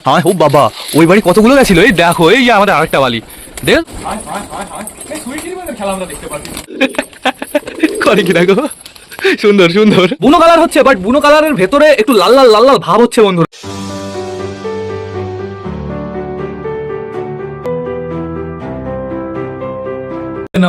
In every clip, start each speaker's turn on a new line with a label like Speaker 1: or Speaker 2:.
Speaker 1: হ্যাঁ ও বাবা, ওই বাড়ি কতগুলো গেছিল। এই দেখো, এই যে আমাদের আরেকটা বালি দেখ খেলা আমরা দেখতে পাচ্ছি করে কি দেখো, সুন্দর সুন্দর বুনো কালার হচ্ছে, বাট বুনো কালারের ভেতরে একটু লাল লাল লাল লাল ভাব হচ্ছে বন্ধুরা।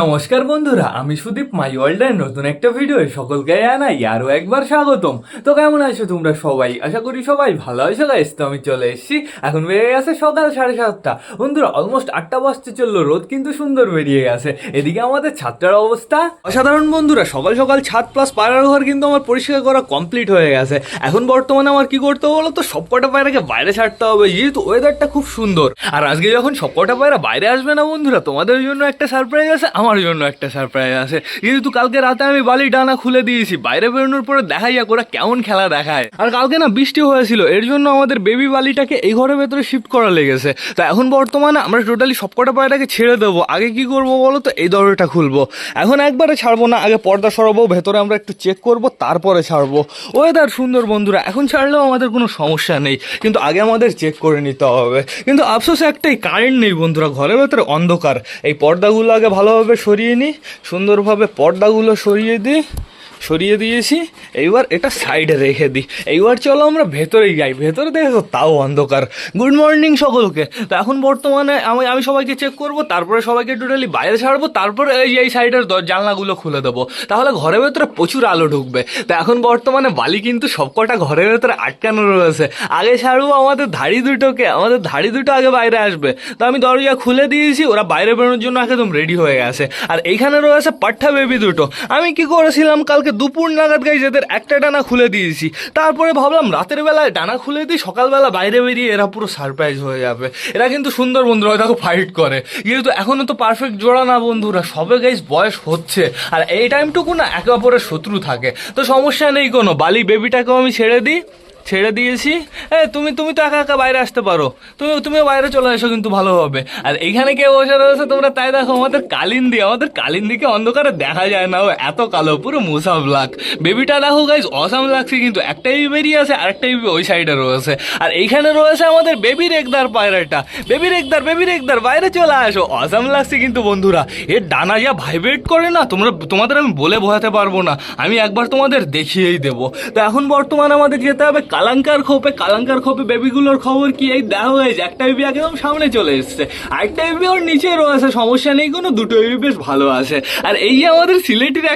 Speaker 1: নমস্কার বন্ধুরা, আমি সুদীপ, মাই ওয়ার্ল্ডের নতুন একটা ভিডিও সকলকে জানাই আরও একবার স্বাগতম। তো কেমন আছো তোমরা সবাই? আশা করি সবাই ভালো আছো গাইস। তো আমি চলে এসেছি, এখন বেরিয়ে গেছে সকাল 7:30 বন্ধুরা, অলমোস্ট 8টা বাজতে চললো। রোদ কিন্তু সুন্দর বেরিয়ে গেছে। এদিকে আমাদের ছাদটার অবস্থা অসাধারণ বন্ধুরা। সকাল সকাল ছাদ প্লাস পায়রার ঘর কিন্তু আমার পরিষ্কার করা কমপ্লিট হয়ে গেছে। এখন বর্তমানে আমার কি করতে হবে বলো তো, সবকটা পায়রাকে বাইরে ছাড়তে হবে, যেহেতু ওয়েদারটা খুব সুন্দর। আর আজকে যখন সবকটা পায়রা বাইরে আসবে না বন্ধুরা, তোমাদের জন্য একটা সারপ্রাইজ আছে, আমার জন্য একটা সারপ্রাইজ আছে। যেহেতু কালকে রাতে আমি বালি ডানা খুলে দিয়েছি, বাইরে বেরোনোর পরে দেখা যাক ওরা কেমন খেলা দেখায়। আর কালকে না বৃষ্টি হয়েছিল, এর জন্য আমাদের বেবি বালিটাকে এই ঘরের ভেতরে শিফট করা লেগেছে। তো এখন বর্তমানে আমরা টোটালি সবকটা পায়রাকে ছেড়ে দেবো। আগে কি করবো বলো তো, এই দরজাটা খুলবো। এখন একবারে ছাড়বো না, আগে পর্দা সরাবো, ভেতরে আমরা একটু চেক করবো, তারপরে ছাড়বো। ওয়েদার সুন্দর বন্ধুরা, এখন ছাড়লেও আমাদের কোনো সমস্যা নেই, কিন্তু আগে আমাদের চেক করে নিতে হবে। কিন্তু আফসোস একটাই, কারেন্ট নেই বন্ধুরা, ঘরের ভেতরে অন্ধকার। এই পর্দাগুলো আগে ভালোভাবে সরিয়ে নিই, সুন্দরভাবে পর্দাগুলো সরিয়ে দিয়েছি। এইবার এটা সাইডে রেখে দিই। এইবার চলো আমরা ভেতরে যাই। ভেতরে দেখো তাও অন্ধকার। গুড মর্নিং সকলকে। তো এখন বর্তমানে আমি সবাইকে চেক করব, তারপরে সবাইকে টোটালি বাইরে ছাড়বো, তারপরে এই সাইডের জানলাগুলো খুলে দেবো, তাহলে ঘরের ভেতরে প্রচুর আলো ঢুকবে। তো এখন বর্তমানে বালি কিন্তু সবকটা ঘরের ভেতরে আটকানো রয়েছে। আগে ছাড়বো আমাদের ধাড়ি দুটোকে, আমাদের ধাড়ি দুটো আগে বাইরে আসবে। তো আমি দরজা খুলে দিয়েছি, ওরা বাইরে বেরোনোর জন্য একদম রেডি হয়ে গেছে। আর এইখানে রয়েছে পাঠা বেবি দুটো। আমি কি করেছিলাম, কালকে দুপুর নাগাদ গাইজ এদের একটা ডানা খুলে দিয়েছি। তারপরে ভাবলাম রাতের বেলায় ডানা খুলে দিই, সকালবেলা বাইরে বেরিয়ে এরা পুরো সারপ্রাইজ হয়ে যাবে। এরা কিন্তু সুন্দর বন্ধুরা, দেখো ফাইট করে, যেহেতু এখনো তো পারফেক্ট জোড়া না বন্ধুরা, সবে গাইজ বয়স হচ্ছে। আর এই টাইমটুকু না একে অপরের শত্রু থাকে, তো সমস্যা নেই কোনো। বালি বেবিটাকেও আমি ছেড়ে দিয়েছি। তুমি তো একা একা বাইরে আসতে পারো, তুমিও বাইরে চলে এসো, কিন্তু ভালো হবে। আর এইখানে কে বসে রয়েছে তোমরা তাই দেখো, আমাদের কালিন্দিকে অন্ধকারে দেখা যায় না, ও এত কালো, পুরো মুসা ব্ল্যাক। বেবিটা দেখো গাইজ, অসাম লাগছে। কিন্তু একটা বেবি বেরিয়ে আছে, আরেকটা বেবি ওই সাইডে রয়েছে। আর এইখানে রয়েছে আমাদের বেবি রেগদার পায়রাটা। বেবি রেগদার বাইরে চলে আসো, অসাম লাগছে কিন্তু বন্ধুরা। এর ডানা যা ভাইব্রেট করে না, তোমাদের আমি বলে বোঝাতে পারবো না। আমি একবার তোমাদের দেখিয়েই দেবো। তো এখন বর্তমানে আমাদের যেতে হবে কালাঙ্কার খোপে বেবিগুলোর খবর কি। এই দেখো গাইজ, একটা বেবি একদম সামনে চলে এসছে, আরেকটা বেবি ওর নিচে রয়েছে, সমস্যা নেই কোনো, দুটো বেবি বেশ ভালো আছে। আর এই যে আমাদের সিলেটির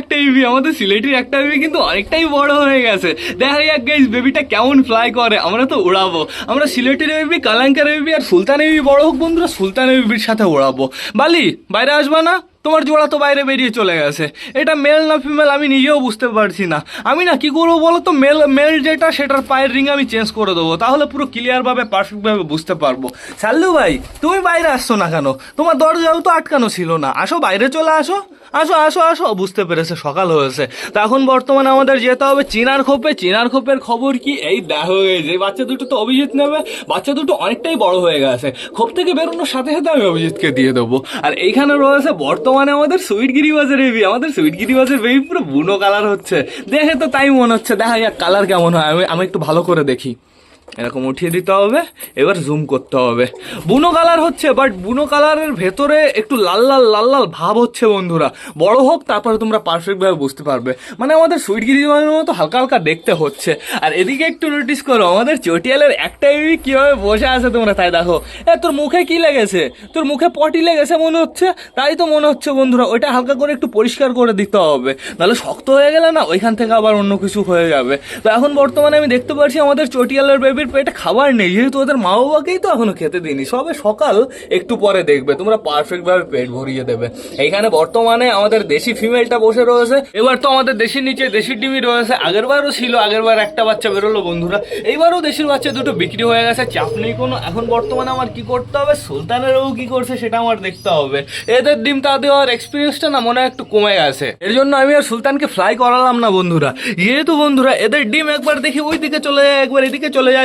Speaker 1: একটা বেবি কিন্তু অনেকটাই বড় হয়ে গেছে। দেখা যাক গাইজ বেবিটা কেমন ফ্লাই করে, আমরা তো উড়াবো। আমরা সিলেটের বেবি, কালাঙ্কার বেবি আর সুলতান বেবি বড় হোক বন্ধুরা, সুলতান বেবির সাথে উড়াবো। বালি বাইরে আসবা না? তোমার জোড়া তো বাইরে বেরিয়ে চলে গেছে। এটা মেল না ফিমেল আমি নিজেও বুঝতে পারছি না। আমি না কি করবো বলো তো, মেল যেটা সেটার পায়ের রিং আমি চেঞ্জ করে দেবো, তাহলে পুরো ক্লিয়ারভাবে পারফেক্টভাবে বুঝতে পারবো। সাল্লু ভাই, তুমি বাইরে আসছো না কেন? তোমার দরজাও তো আটকানো ছিল না, আসো বাইরে চলে আসো। বুঝতে পেরেছে, সকাল হয়েছে। তো এখন বর্তমানে আমাদের যেতে হবে চিনার খোপের খবর কি। এই দেখো যে বাচ্চা দুটো তো অভিজিৎ নেবে, বাচ্চা দুটো অনেকটাই বড় হয়ে গেছে। খোপ থেকে বেরোনোর সাথে সাথে আমি অভিজিৎকে দিয়ে দেবো। আর এইখানে রয়েছে বর্তমানে আমাদের সুইট গিরিবাজের বেবি, পুরো বুনো কালার হচ্ছে। দেখে তো তাই মনে হচ্ছে, দেখা যাক কালার কেমন হয়। আমি একটু ভালো করে দেখি। এরকম উঠিয়ে দিতে হবে, এবার জুম করতে হবে। বুনো কালার হচ্ছে, বাট বুনো কালারের ভেতরে একটু লাল লাল ভাব হচ্ছে বন্ধুরা। বড় হোক, তারপরে তোমরা পারফেক্টভাবে বুঝতে পারবে। মানে আমাদের সুইট গিরিবাজের মতো হালকা হালকা দেখতে হচ্ছে। আর এদিকে একটু নোটিস করো, আমাদের চটিয়ালের একটা বেবি কিভাবে বসে আছে তোমরা তাই দেখো। তোর মুখে কি লেগেছে? তোর মুখে পটি লেগেছে মনে হচ্ছে, তাই তো মনে হচ্ছে বন্ধুরা। ওইটা হালকা করে একটু পরিষ্কার করে দিতে হবে, নাহলে শক্ত হয়ে গেলে না ওইখান থেকে আবার অন্য কিছু হয়ে যাবে। তো এখন বর্তমানে আমি দেখতে পাচ্ছি আমাদের চটিয়ালের বেবির পেটে খাবার নেই, যেহেতু ওদের মা বাবাকেই তো এখনো খেতে দিইনি, সবে সকাল। একটু পরে দেখবে তোমরা পারফেক্টভাবে পেট ভরিয়ে দেবে। এইখানে বর্তমানে আমাদের দেশি ফিমেলটা বসে রয়েছে। এবার তো আমাদের দেশির নিচে দেশির ডিমই রয়েছে, আগেরবারও ছিল, আগেরবার একটা বাচ্চা বেরোলো বন্ধুরা। এইবারও দেশির বাচ্চা দুটো বিক্রি হয়ে গেছে, চাপ নেই কোনো। এখন বর্তমানে আমার কি করতে হবে, সুলতানেরও কি করছে সেটা আমার দেখতে হবে। এদের ডিম তা দেওয়ার এক্সপিরিয়েন্সটা না মনে হয় একটু কমে গেছে, এর জন্য আমি আর সুলতানকে ফ্লাই করালাম না বন্ধুরা। যেহেতু বন্ধুরা এদের ডিম একবার দেখি ওই দিকে চলে যায়, একবার এদিকে চলে যায়,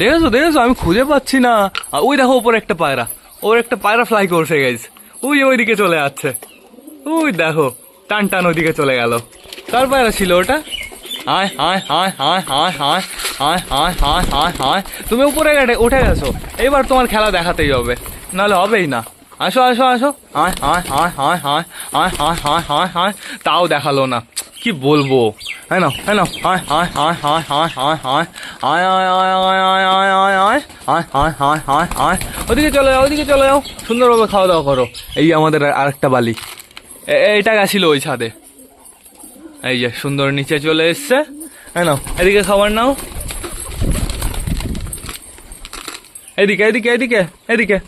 Speaker 1: দেখেছো আমি খুঁজে পাচ্ছি না। ওই দেখো ওপরে একটা পায়রা, ওর একটা পায়রা ফ্লাই করছে গেছে, ওইদিকে চলে যাচ্ছে। ওই দেখো টান টান ওইদিকে চলে গেল। কার পায়রা ছিল ওটা? হায় হায় হায় হায় হায় হায় হায় হায় হায় হায় হায়, তুমি উপরে উঠে গেছো, এবার তোমার খেলা দেখাতেই হবে, নাহলে হবেই না। আসো আসো আসো। হায় হায় হায় হায় হায় হায় হায় হায় হায় হায়, তাও দেখালো না, কি বলবো। হ্যাঁ না হ্যাঁ না, হায় হায় হায় হায় হায় হায় হায় হায় হায় হায় হায় হায় হায় হায় হায় হায় হায় হায় হায়, ওদিকে চলে যাও, ওদিকে চলে যাও, সুন্দরভাবে খাওয়া দাওয়া করো। এই আমাদের আরেকটা বালি, এইটা গেছিল ওই ছাদে, এই যে সুন্দর নিচে চলে এসছে। হ্যাঁ নাও, এদিকে খাবার নাও, এদিকে এদিকে এদিকে এদিকে।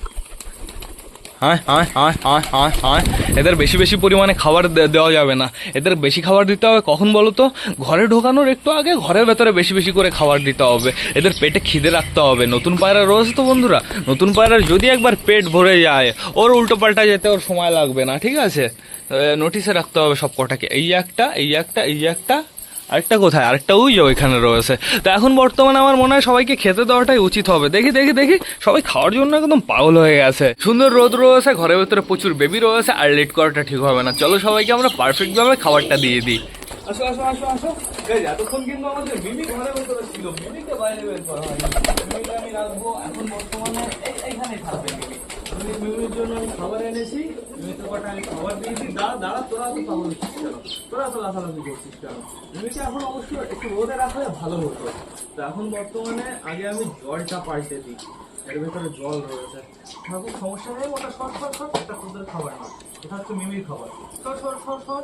Speaker 1: হায় হায় হায় হায় হায় হায়, এদের বেশি বেশি পরিমাণে খাবার দেওয়া যাবে না, এদের বেশি খাবার দিতে হবে কখন বলো তো? ঘরে ঢোকানোর একটু আগে ঘরের ভেতরে বেশি বেশি করে খাবার দিতে হবে, এদের পেটে খিদে রাখতে হবে। নতুন পায়রা রয়েছে তো বন্ধুরা, নতুন পায়রার যদি একবার পেট ভরে যায়, ওর উল্টো পাল্টা যেতে ওর সময় লাগবে না, ঠিক আছে? নোটিসে রাখতে হবে সব কটাকে। এই একটা এই একটা এই একটা, আরেকটা কোথায়? আরেকটা ওই যে ওইখানে রয়েছে। তো এখন বর্তমানে আমার মনে হয় সবাইকে খেতে দেওয়াটাই উচিত হবে। দেখি দেখি দেখি, সবাই খাওয়ার জন্য একদম পাগল হয়ে গেছে। সুন্দর রোদ রয়েছে, ঘরের ভেতরে প্রচুর বেবি রয়েছে, আর লেট করাটা ঠিক হবে না। চলো সবাইকে আমরা পারফেক্ট ভাবে খাবারটা দিয়ে দিই। আসো আসো আসো আসো। এতক্ষণ কিন্তু আমাদের মিমি ঘরের ভেতরে ছিল, মিমিকে বাইরে বের করা হয়নি। মিমিকে আমি রাখবো এখন বর্তমানে এইখানেই থাকবে মিমি। মিমির জন্য আমি খাবার এনেছি, মিমিকে কটা আমি খাবার দিয়েছি। দাঁড়া তোরা তো পাগল হচ্ছিস কেন? তোরা তো লাফালাফি করছিস কেন? মিমিকে এখন অবশ্য একটু রোদে রাখলে ভালো হতো। তো এখন বর্তমানে আগে আমি জলটা পাল্টে দিই, এর ভেতরে জল রয়েছে। খুব সমস্যা নেই, ওটা সর সর সর, এটা তোদের খাবার না, এটা হচ্ছে মিমির খাবার। সর সর সর সর।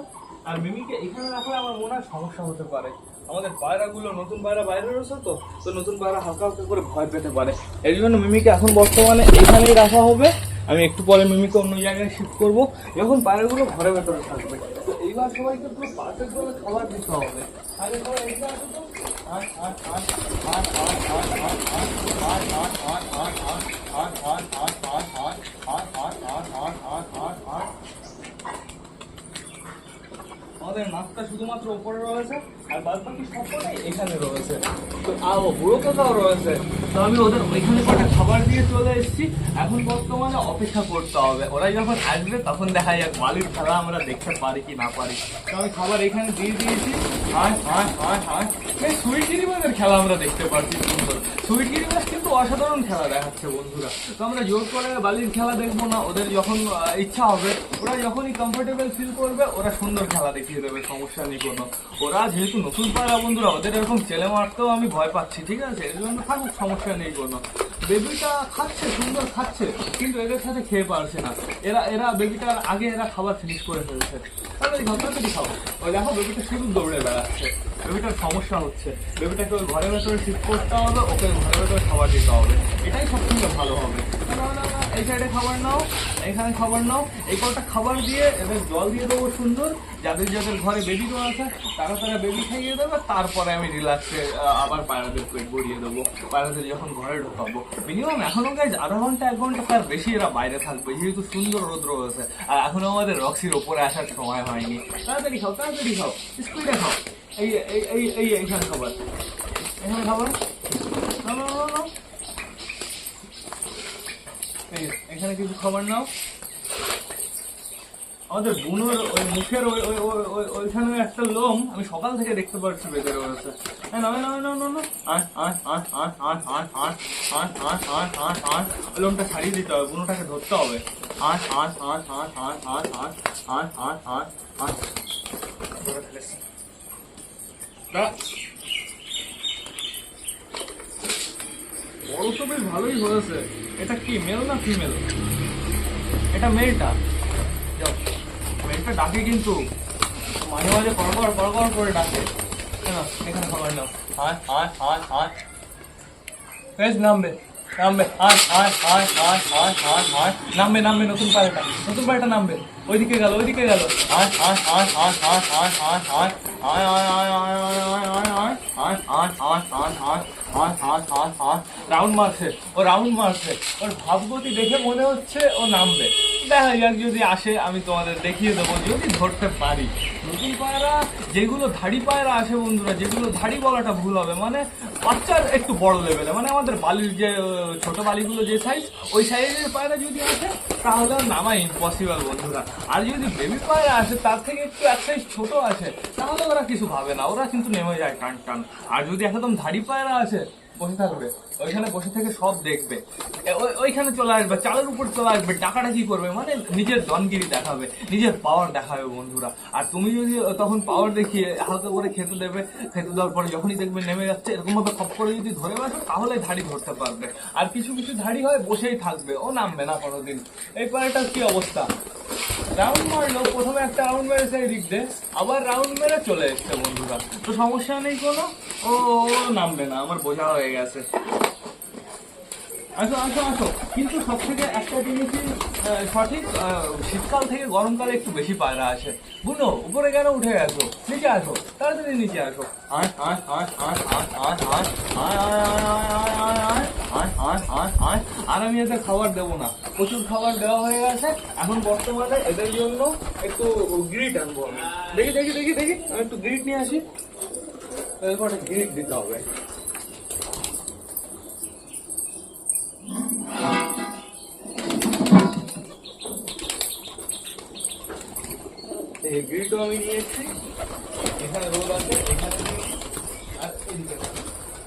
Speaker 1: আর মিমিকে এখানে রাখলে আমার মনে হয় সমস্যা হতে পারে। আমাদের পায়রাগুলো নতুন পায়রা বাইরে রয়েছে, তো নতুন পায়রা হালকা হালকা করে ভয় পেতে পারে। এর জন্য মিমিকে এখন বর্তমানে এখানেই রাখা হবে। আমি একটু পরে মিমিকে অন্য জায়গায় শিফট করবো, যখন পায়রাগুলো ঘরের ভেতরে থাকবে। তো এইবার সবাইকে পুরো পারফেক্ট ভাবে খাবার দিতে হবে। আগে সবাই এদিকে আসো তো। আমাদের নাকটা শুধুমাত্র উপরে রয়েছে, আর বাদ বাকি সবকটাই এখানে রয়েছে। তো বুড়ো কোথাও রয়েছে, তো আমি ওদের ওইখানে কটা খাবার দিয়ে চলে এসেছি। এখন বর্তমানে অপেক্ষা করতে হবে, ওরা যখন আসবে তখন দেখা যাক বালির খেলা আমরা দেখতে পারি কি না পারি। তো আমি খাবার এখানে দিয়ে দিয়েছি। সুইট গিরিবাজের খেলা আমরা দেখতে পাচ্ছি সুন্দর। সুইট গিরিবাজ কিন্তু অসাধারণ খেলা দেখাচ্ছে বন্ধুরা। তো আমরা জোর করে বালির খেলা দেখবো না, ওদের যখন ইচ্ছা হবে, ওরা যখনই কমফোর্টেবল ফিল করবে, ওরা সুন্দর খেলা দেখিয়ে দেবে, সমস্যা নেই কোনো। ওরা যেহেতু নতুন পায়রা বন্ধুরা, ওদের এরকম চেলে মারতেও আমি ভয় পাচ্ছি, ঠিক আছে? এর জন্য থাকুক, সমস্যা নেই কোনো। বেবিটা খাচ্ছে, সুন্দর খাচ্ছে, কিন্তু এদের সাথে খেয়ে পারছে না। এরা বেবিটার আগে এরা খাবার ফিনিশ করে ফেলছে। তাহলে তাড়াতাড়ি খাও। ওই দেখো বেবিটা শুধু দৌড়ে বেড়াচ্ছে, বেবিটার সমস্যা হচ্ছে। বেবিটাকে ওই ঘরের ভেতরে শিফট করতে হবে, ওকে ঘরের ভেতরে খাবার দিতে হবে, এটাই সবথেকে ভালো হবে। এই সাইডে খাবার নাও, এখানে খাবার নাও, এই কটা খাবার দিয়ে এদের জল দিয়ে দেবো সুন্দর। যাদের যাদের ঘরে বেবি রয়েছে তারা বেবি খাইয়ে দেবে, তারপরে আমি রিল্যাক্সে আবার পায়রাদের পেট ভরিয়ে দেবো। পায়রাদের যখন ঘরে ঢোকাবো, মিনিমাম এখনো গাইজ আধা ঘন্টা 1 ঘন্টা তার বেশি এরা বাইরে থাকবে, যেহেতু সুন্দর রোদ রয়েছে। আর এখনো আমাদের রক্সির ওপরে আসার সময় হয়নি। তাড়াতাড়ি খাও, তাড়াতাড়ি খাও, স্পিডে খাও। এইখানে খাবার, এখানে খাবার, এখানে কিছু খাবার নাও। আমাদের বুনোর ওই মুখের ওইখানে একটা লোম আমি সকাল থেকে দেখতে পাচ্ছি বেঁধে রয়েছে। লোমটা ছাড়িয়ে দিতে হবে, বুনোটাকে ধরতে হবে। বড় তো বেশ ভালোই হয়েছে। এটা কি মেল না ফিমেল? এটা মেলটা। মেলটা ডাকে কিন্তু মাঝে মাঝে কড়কড় করে ডাকে। এখানে খাবার নাও। নামবে নামবে নামবে নামবে, নতুন পায়রাটা নামবে। ওইদিকে গেল ওইদিকে গেল। রাউন্ড মারছে, ও রাউন্ড মারছে, ওর ভাবগতি দেখে মনে হচ্ছে ও নামবে। দেখা যাক, যদি আসে আমি তোমাদের দেখিয়ে দেবো, যদি ধরতে পারি। নতুন পায়রা যেগুলো ধাড়ি পায়রা আসে বন্ধুরা, যেগুলো ধাড়ি বলাটা ভুল হবে, মানে বাচ্চার একটু বড় লেভেলে, মানে আমাদের বালির যে ছোট বালিগুলো যে সাইজ, ওই সাইজের পায়রা যদি আসে তাহলে নামা ইম্পসিবল বন্ধুরা। আর যদি বেবি পায়রা আসে তার থেকে একটু এক সাইজ ছোট আছে, তাহলে ওরা কিছু ভাবে না, ওরা কিন্তু নেমে যায় টান টান। আর যদি একদম ধাড়ি পায়রা আসে, বসে থাকবে ওইখানে, বসে থেকে সব দেখবে, ওইখানে চলে আসবে, চালের উপর চলে আসবে, টাকাটা কি করবে, মানে নিজের জনগিরি দেখাবে, নিজের পাওয়ার দেখাবে বন্ধুরা। আর তুমি যদি তখন পাওয়ার দেখিয়ে হালকা করে খেতে দেবে, খেতে দেওয়ার পরে যখনই দেখবে নেমে যাচ্ছে, এরকম ভাবে খপ করে যদি ধরে বসো, তাহলে ধাড়ি ধরতে পারবে। আর কিছু কিছু ধাড়ি হয় বসেই থাকবে, ও নামবে না কোনোদিন। এই পায়রাটার কি অবস্থা, রাউন্ড মারলো, প্রথমে একটা রাউন্ড মেরেছে এই দিক দিয়ে, আবার রাউন্ড মেরে চলে এসছে বন্ধুরা। তো সমস্যা নেই কোনো, ও নামবে না, আমার বোঝা হয়ে গেছে। আসো আসো আসো, কিন্তু সব থেকে একটা জিনিসই সঠিক, শীতকাল থেকে গরমকালে একটু বেশি পায়রা আসে। বুনো, উপরে কেন উঠে গেছো, নিচে আসো, তাড়াতাড়ি নিচে আসো। আর আমি এদের খাবার দেবো না, প্রচুর খাবার দেওয়া হয়ে গেছে। এখন বর্তমানে এদের জন্য একটু গ্রিট আনবো আমি। দেখি দেখি দেখি দেখি, আমি একটু গ্রিট নিয়ে আসি, এরপর গ্রিট দিতে হবে। এই গ্রিটও আমি নিয়ে এসেছি, এখানে রোদ আছে, এখানে আর এদিকে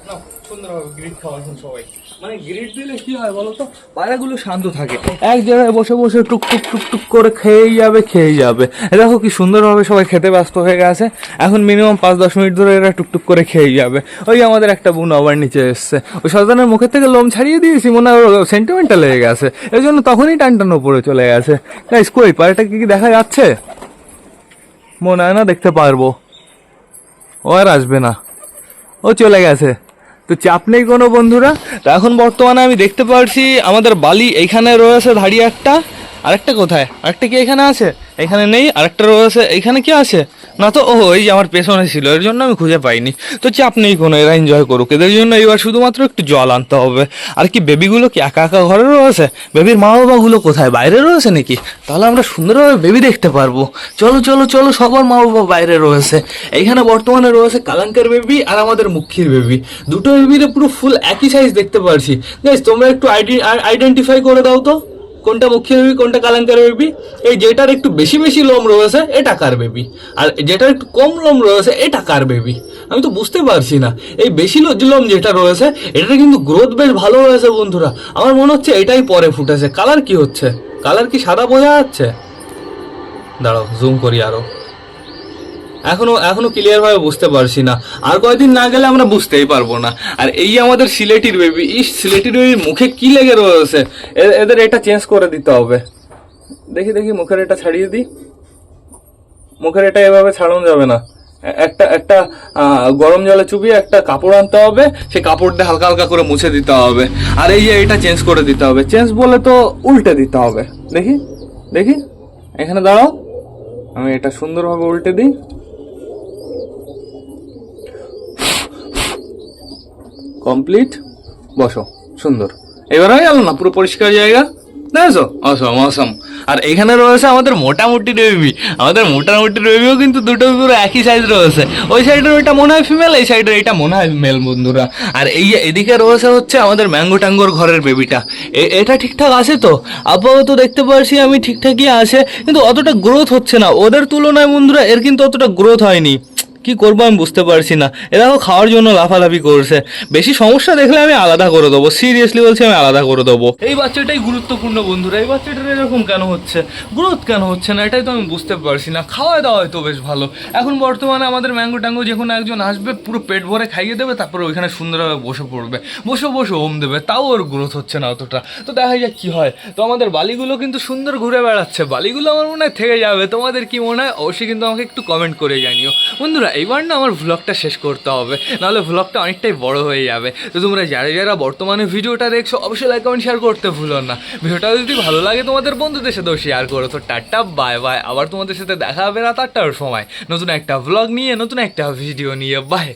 Speaker 1: না, সুন্দরভাবে গ্রিট খাওয়া সবাই। মানে গ্রিট দিলে কি হয় বলতো, পায়রাগুলো শান্ত থাকে, এক জায়গায় বসে বসে টুক টুক টুক টুক করে খেয়েই যাবে খেয়েই যাবে। দেখো কি সুন্দরভাবে সবাই খেতে ব্যস্ত হয়ে গেছে। এখন মিনিমাম 5-10 মিনিট ধরে এরা টুকটুক করে খেয়েই যাবে। ওই আমাদের একটা বোন আবার নিচে এসছে, ওই সজানের মুখের থেকে লোম ছাড়িয়ে দিয়েছি, মনে হয় সেন্টিমেন্টাল লেগে গেছে, এই জন্য তখনই টান টান উপরে চলে গেছে। গাইস কই পায়রাটা কি দেখা যাচ্ছে? মনে হয় না দেখতে পারবো, ও আর আসবে না, ও চলে গেছে। তো চাপ নেই কোনো বন্ধুরা। তো এখন বর্তমানে আমি দেখতে পাচ্ছি আমাদের বালি এইখানে রয়েছে ধাড়ি একটা, আরেকটা কোথায়, আরেকটা কি এখানে আছে? এখানে নেই, আরেকটা রয়েছে এইখানে, কি আছে না তো, ও এই যে আমার পেছনে ছিল, এর জন্য আমি খুঁজে পাইনি। তো চাপ নেই কোনো, এরা এনজয় করুক, এদের জন্য এবার শুধুমাত্র একটু জল আনতে হবে। আর কি বেবিগুলো কি একা একা ঘরে রয়েছে? বেবির মা বাবাগুলো কোথায়, বাইরে রয়েছে নাকি? তাহলে আমরা সুন্দরভাবে বেবি দেখতে পারবো। চলো চলো চলো, সবার মা বাবা বাইরে রয়েছে। এইখানে বর্তমানে রয়েছে কালাঙ্কের বেবি আর আমাদের মুখির বেবি, দুটো বেবিরে পুরো ফুল একই সাইজ দেখতে পারছি। গাইস তোমরা একটু আইডেন্টিফাই করে দাও তো, কোনটা মুখ্য বেবি কোনটা কালাঙ্কার বেবি। এই যেটার একটু বেশি বেশি লোম রয়েছে এটা কার বেবি, আর যেটার একটু কম লোম রয়েছে এটা কার বেবি, আমি তো বুঝতে পারছি না। এই বেশি লোম যেটা রয়েছে এটা কিন্তু গ্রোথ বেশ ভালো হয়েছে বন্ধুরা, আমার মনে হচ্ছে এটাই পরে ফুটেছে। কালার কি হচ্ছে, কালার কি সাদা বোঝা যাচ্ছে? দাঁড়াও জুম করি আরো, এখনো ক্লিয়ার ভাবে বুঝতে পারছি না, আর কয়েকদিন না গেলে আমরা বুঝতেই পারবো না। আর এই আমাদের সিলেটির বেবি, এই সিলেটির বেবির মুখে কি লেগে রয়েছে, এদের এটা চেঞ্জ করে দিতে হবে। দেখি দেখি মুখের এটা ছাড়িয়ে দিই, মুখের এটা এভাবে ছাড়ানো যাবে না, একটা একটা গরম জলে চুবিয়ে একটা কাপড় আনতে হবে, সেই কাপড় দিয়ে হালকা হালকা করে মুছে দিতে হবে। আর এই যে এটা চেঞ্জ করে দিতে হবে, চেঞ্জ বলে তো উল্টে দিতে হবে। দেখি দেখি, এখানে দাঁড়াও, আমি এটা সুন্দরভাবে উল্টে দিই। কমপ্লিট, বসো, সুন্দর। এবার হয়ে গেল না পুরো পরিষ্কার জায়গা, দেখেছো? অসম অসম। আর এখানে রয়েছে আমাদের মোটামুটি বেবি, আমাদের মোটামুটি বেবিও কিন্তু দুটো পুরো একই সাইজ রয়েছে। ওই সাইডের ওইটা মনে হয় ফিমেল, এই সাইডের এটা মনে হয় মেল বন্ধুরা। আর এই এদিকে রয়েছে হচ্ছে আমাদের ম্যাঙ্গো ট্যাঙ্গোর ঘরের বেবিটা, এটা ঠিকঠাক আছে তো? আপাতত দেখতে পাচ্ছি আমি ঠিকঠাকই আছে, কিন্তু অতটা গ্রোথ হচ্ছে না ওদের তুলনায় বন্ধুরা, এর কিন্তু অতটা গ্রোথ হয়নি। কি করবো আমি বুঝতে পারছি না, এরাও খাওয়ার জন্য লাফালাফি করছে। বেশি সমস্যা দেখলে আমি আলাদা করে দেবো, সিরিয়াসলি বলছি আমি আলাদা করে দেবো। এই বাচ্চাটাই গুরুত্বপূর্ণ বন্ধুরা, এই বাচ্চাটার এরকম কেন হচ্ছে, গ্রোথ কেন হচ্ছে না, এটাই তো আমি বুঝতে পারছি না। খাওয়া দাওয়া তো বেশ ভালো, এখন বর্তমানে আমাদের ম্যাঙ্গো ট্যাঙ্গো যে কোনো একজন আসবে পুরো পেট ভরে খাইয়ে দেবে, তারপরে ওইখানে সুন্দরভাবে বসে পড়বে, বসে বসে ওম দেবে, তাও ওর গ্রোথ হচ্ছে না অতটা। তো দেখা যাক কি হয়। তো আমাদের বালিগুলো কিন্তু সুন্দর ঘুরে বেড়াচ্ছে, বালিগুলো আমার মনে হয় থেকে যাবে। তোমাদের কি মনে হয় অবশ্যই কিন্তু আমাকে একটু কমেন্ট করে জানিও বন্ধুরা। এইবার না আমার ভ্লগটা শেষ করতে হবে, নাহলে ভ্লগটা অনেকটাই বড় হয়ে যাবে। তো তোমরা যারা যারা বর্তমানে ভিডিওটা দেখছো অবশ্যই লাইক কমেন্ট শেয়ার করতে ভুলো না। ভিডিওটা যদি ভালো লাগে তোমাদের বন্ধুদের সাথেও শেয়ার করো। তো টাটা বাই বাই, আবার তোমাদের সাথে দেখা হবে রাত 8টার সময় নতুন একটা ভ্লগ নিয়ে, নতুন একটা ভিডিও নিয়ে। বাই।